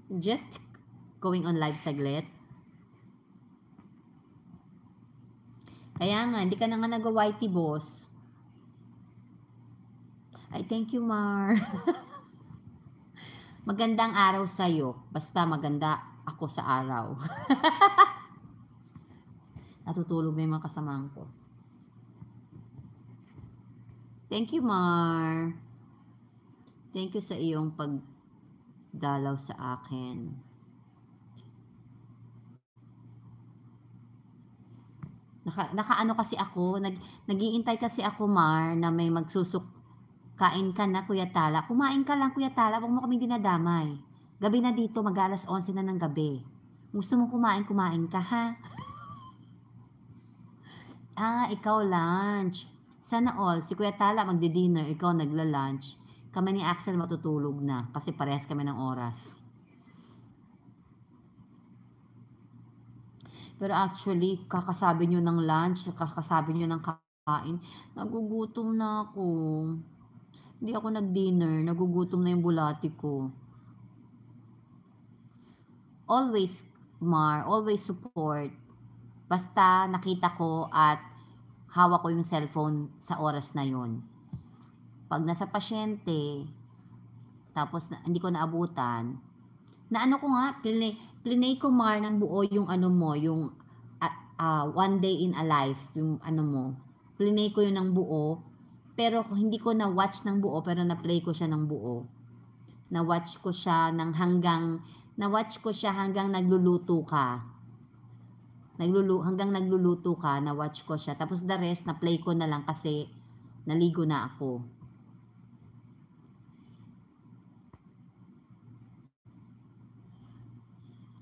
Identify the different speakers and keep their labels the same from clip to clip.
Speaker 1: Just going on live saglit. Kaya nga, hindi ka na nga nag-whitey, boss. Ay, thank you, Mar. Magandang araw sa'yo. Basta maganda ako sa araw. Natutulog na yung mga kasamahan ko. Thank you, Mar. Thank you sa iyong pagdalaw sa akin. Nakaano kasi ako, nag-iintay kasi ako, Mar, na may kain ka na, Kuya Tala. Kumain ka lang, Kuya Tala. Huwag mo kaming dinadamay. Gabi na dito, mag-alas 11 na ng gabi. Gusto mong kumain ka, ha? Ikaw lunch. Sana all, si Kuya Tala magdi-dinner, ikaw nagla-lunch. Kami ni Axel matutulog na kasi parehas kami ng oras. Pero actually, kakasabi nyo ng lunch, kakasabi nyo ng kain, nagugutom na ako. Hindi ako nag-dinner, nagugutom na yung bulati ko. Always, Mar, always support. Basta nakita ko at hawak ko yung cellphone sa oras na yon. Pag nasa pasyente, tapos hindi ko naabutan, na ano ko nga, plinay ko, Mar, ng buo yung ano mo, yung one day in a life, yung ano mo. Plinay ko yun ng buo, pero hindi ko na-watch ng buo, pero na-play ko siya ng buo. Na-watch ko siya hanggang nagluluto ka. Hanggang nagluluto ka, na-watch ko siya. Tapos the rest, na-play ko na lang kasi naligo na ako.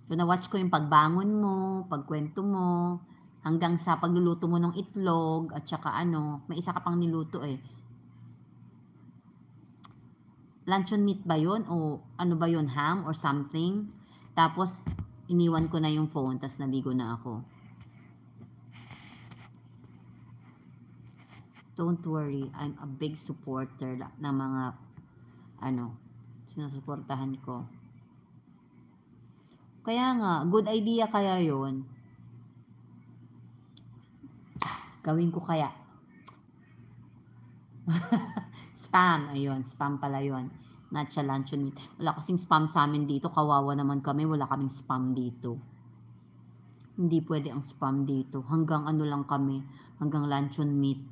Speaker 1: So, na-watch ko yung pagbangon mo, pagkwento mo, hanggang sa pagluluto mo ng itlog, at saka may isa ka pang niluto eh. Luncheon meat ba yun? O ano ba yun, ham or something? Tapos, iniwan ko na yung phone, tapos naligo na ako. Don't worry, I'm a big supporter ng mga, sinusuportahan ko. Kaya nga, good idea kaya yon. Gawin ko kaya. Spam, ayun, spam pala yon. Not siya luncheon meat. Wala kasing spam sa amin dito. Kawawa naman kami, wala kaming spam dito. Hindi pwede ang spam dito. Hanggang lang kami, hanggang luncheon meat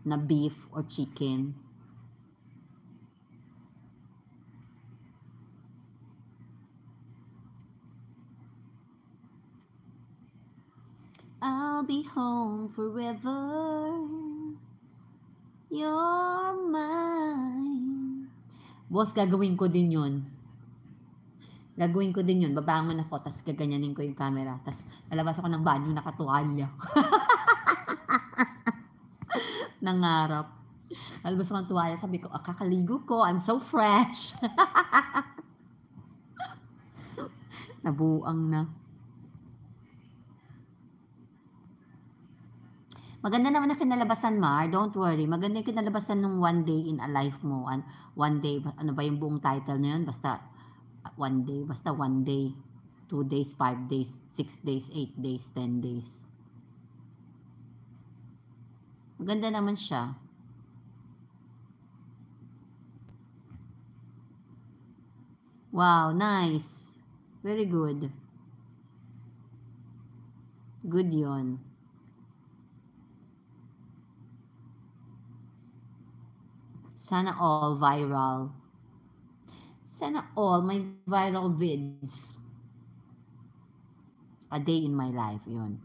Speaker 1: na beef or chicken. I'll be home forever. You're mine. Boss, gagawin ko din yun. Gagawin ko din yun. Babangon ako, tapos gaganyanin ko yung camera. Tapos lalabas ako ng banyo, nakatuwalya. Nangarap. Lalabas ako ng tuwalya, sabi ko, kakaligo ko, I'm so fresh. Nabuang na. Maganda naman na kinalabasan, Mar. Don't worry. Maganda yung kinalabasan nung one day in a life mo. One day, ano ba yung buong title na yun? Basta one day. Basta one day. 2 days, 5 days, 6 days, 8 days, 10 days. Maganda naman siya. Wow, nice. Very good. Good yon. Sana all viral. Sana all my viral vids. A day in my life, yun.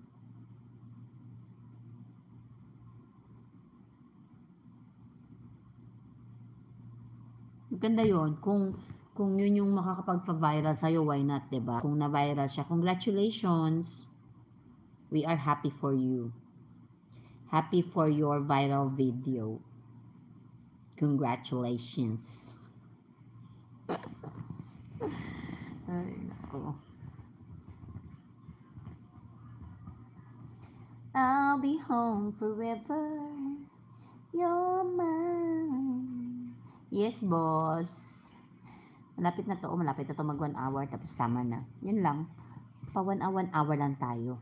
Speaker 1: Maganda yun. Kung yun yung makakapagpa-viral sa'yo, why not, diba? Kung na-viral siya, congratulations. We are happy for you. Happy for your viral video. Congratulations. Ay, nako. I'll be home forever. You're mine. Yes, boss. malapit na 'to, malapit na 'to mag 1 hour tapos tama na. Yun lang, pa 1 hour lang tayo.